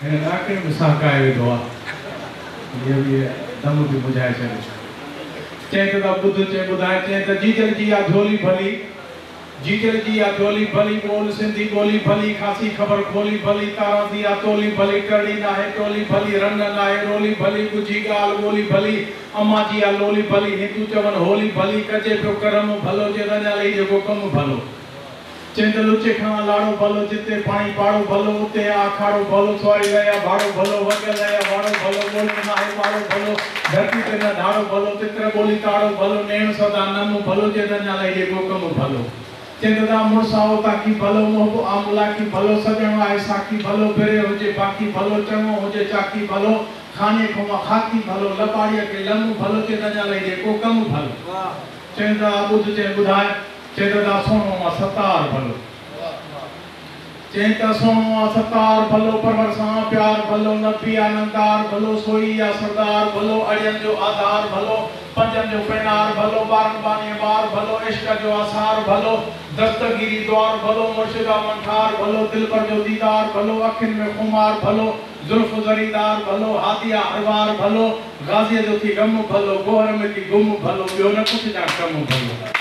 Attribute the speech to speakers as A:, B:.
A: हिन ॾाकिण में सहकाए वेंदो आहे इहो बि दम बि ॿुधाए छॾियो चई त ॿुध चई ॿुधाए चई त जीजल जी आहे झोली भली जीजल जी आहे झोली भली ॿोल सिंधी ॿोली भली ख़ासी ख़बर खोली भली तारा थी आहे तोली भली करणी नाहे टोली भली रन नाहे रोली भली ॻुझी ॻाल्हि ॿोली भली अम्मा जी आहे लोली भली हिंदू चवनि होली भली कजे पियो करम भलो जे रञाली जेको कमु भलो चंद लुचे खां लाड़ो भलो जिते पाणी पाड़ो भलो उते आखाड़ो भलो सवारी रहिया भाड़ो भलो वगल रहिया वाड़ो भलो ॿोल नाहे माड़ो भलो धरती ते न धाड़ो भलो चित्र ॿोली ताड़ो भलो नेण सदा नम भलो जे रञाली जेको कमु भलो चंदा मुड़साओ ताकी भलो मोहबो आमुला की भलो सजणो आहे साकी भलो फिरे हुजे बाकी भलो चङो हुजे चाकी भलो खाने को खाकी भलो लपाड़ीअ के लम भलो जे रञाली जेको कमु भलो चंदा ॿुध चई ॿुधाए चंदा सोनो सतार भलो चंदा सोनो सतार भलो परवर सां प्यार भलो नबी आनंदार भलो सोई या सरदार भलो अड़ियन जो आधार भलो पंजन जो पैनार भलो बारन बानी बार भलो इश्क जो आसार भलो दस्तगिरी द्वार भलो मुर्शिदा मंठार भलो दिल पर जो दीदार भलो अखिन में खुमार भलो जुल्फ जरीदार भलो हादिया हरवार भलो गाजी जो थी गम भलो गोहर में थी गुम भलो बियो न कुछ जा कम भलो